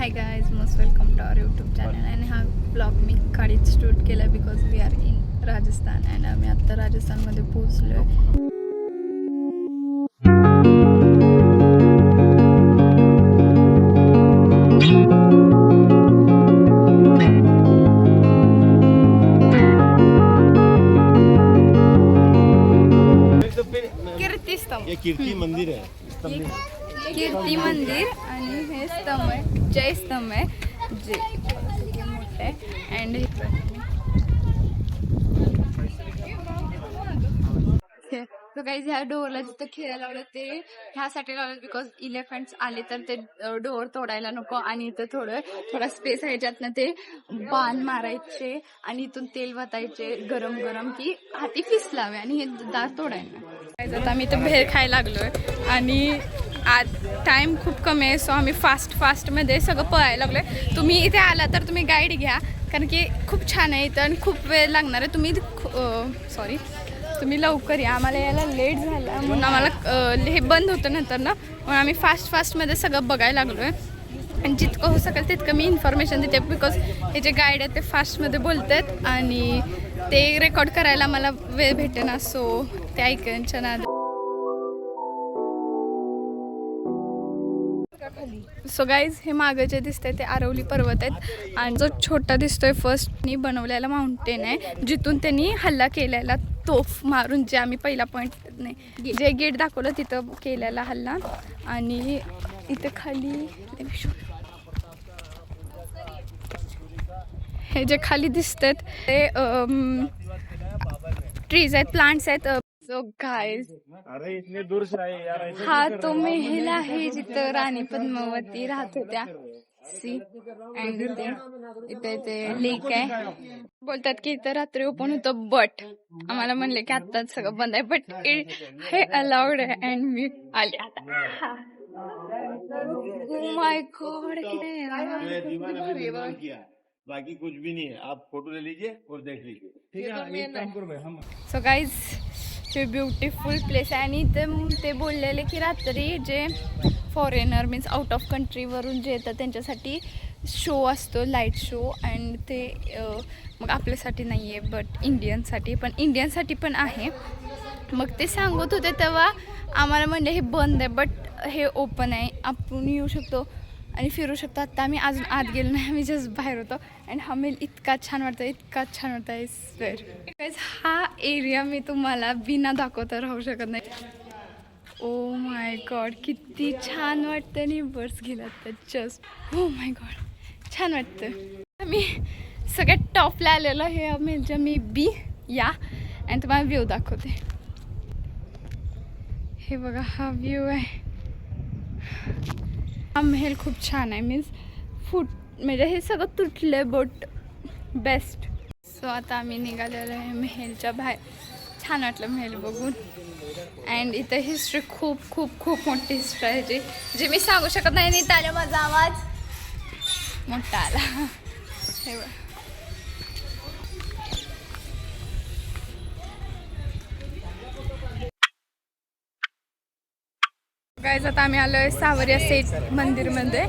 High guys, most welcome to our YouTube channel. आणि हा blog मी गाडीत शूट केला because we are in Rajasthan. And आम्ही आत्ता राजस्थानमध्ये पोहोचलो आहे. कीर्ती मंदिर आहे. कीर्ती मंदिर आणि हे स्तंभ आहे, जय स्तंभ आहे जे मोठे आहे. अँड सो गाईज ह्या डोअरला जिथं खेळायला लावलं ते ह्यासाठी लावलं बिकॉज इलेफंट्स आले तर ते डोअर तोडायला नको. आणि इथं थोडा स्पेस आहे ज्यातनं ते बाण मारायचे आणि इथून तेल वतायचे गरम गरम की हाती फिसलावे आणि हे दार तोडायला. आता आम्ही इथं भेळ खायला लागलोय आणि आज टाइम खूप कमी आहे. सो आम्ही फास्टमध्ये सगळं पळायला लागलोय. तुम्ही इथे आला तर तुम्ही गाईड घ्या कारण की खूप छान आहे इथं आणि खूप वेळ लागणार आहे. तुम्ही लवकर या. आम्हाला यायला लेट झाला म्हणून आम्हाला हे बंद होतं नंतर ना, म्हणून आम्ही फास्टमध्ये सगळं बघायला लागलो आहे. आणि जितकं हो सकेल तितकं मी इन्फॉर्मेशन देते बिकॉज हे जे गाईड आहेत ते फास्टमध्ये बोलत आहेत आणि ते रेकॉर्ड करायला मला वेळ भेटे ना. सो ते ऐकायच्या ना. सो गाईज हे मागं जे दिसतंय ते आरवली पर्वत आहेत. आणि जो छोटा दिसतोय फर्स्टनी बनवलेला माउंटेन आहे जिथून त्यांनी हल्ला केलेला तोफ मारून, जे आम्ही पहिला पॉईंट नाही जे गेट दाखवलं तिथं केलेला हल्ला. आणि इथं खाली हे जे खाली दिसतात ते ट्रीज आहेत, प्लांट्स आहेत. सो गाईज हा तो महल आहे जिथं राणी पद्मावती राहत होत्या. सी अँड इथे ते लेक आहे. बोलतात की इथं रात्री ओपन होतं बट आम्हाला म्हणले की आत्ताच सगळं बंद आहे. बट हे अलाउड आहे अँड मी आले आता. माय गॉड बाकी कुछ भी नहीं है. आप फोटो ले लीजिए और देख लीजिए. ठीक है. सो गाईज हे ब्युटिफुल प्लेस आहे. आणि ते बोललेले की रात्री जे फॉरेनर मीन्स आउट ऑफ कंट्रीवरून जे येतात त्यांच्यासाठी शो असतो, लाईट शो. अँड ते मग आपल्यासाठी नाही आहे बट इंडियनसाठी पण आहे. मग ते सांगत होते तेव्हा आम्हाला म्हणजे हे बंद आहे बट हे ओपन आहे, आपण येऊ शकतो आणि फिरू शकतो. आत्ता आम्ही अजून आत गेलो नाही, आम्ही जस्ट बाहेर होतो. अँड हा मेल इतका छान वाटतं स्वेअर. हा एरिया मी तुम्हाला बिना दाखवता राहू शकत नाही. ओ माय गॉड किती छान वाटतं. आणि बर्ड्स गेलात तर जस्ट ओ माय गॉड छान वाटतं. मी सगळ्यात टॉपला आलेलो हे म्हणजे मी या आणि तुम्हाला व्ह्यू दाखवते. हे बघा हा व्ह्यू आहे. हा महल खूप छान आहे. मीन्स म्हणजे हे सगळं तुटलं आहे बट बेस्ट. सो आता आम्ही निघालेलो आहे महलच्या बाहेर. छान वाटलं महल बघून. अँड इथं हिस्ट्री खूप खूप खूप मोठी हिस्ट्री आहे जी मी सांगू शकत नाही. नीट आला माझा आवाज मोठा आला. हे बघ गाईज आता आम्ही आलोय सावरिया सेट मंदिरमध्ये.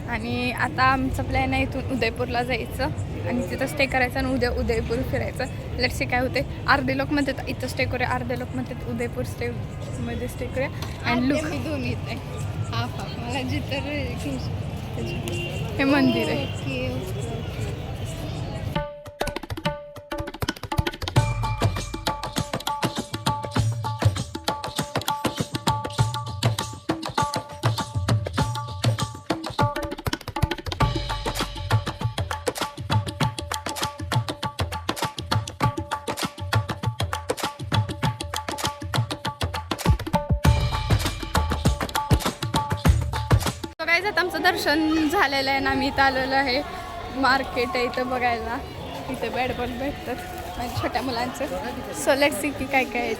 आणि आता आमचा प्लॅन आहे इथून उदयपूरला जायचं आणि तिथं स्टे करायचं आणि उद्या उदयपूर फिरायचं. लेट्स सी काय होते. अर्धे लोक म्हणतात इथं स्टे करूया, अर्धे लोक म्हणतात उदयपूर मध्ये स्टे करूया. अँड लुक दोन्ही आहे. हाफ मला जिथं हे मंदिर आहे. आता आमचं दर्शन झालेलं आहे ना. आम्ही इथं आलेलो आहे. मार्केट आहे इथं बघायला. इथे बॅट बॉल भेटतात छोट्या मुलांचं. सो लेट्स सी की काय काय आहेत.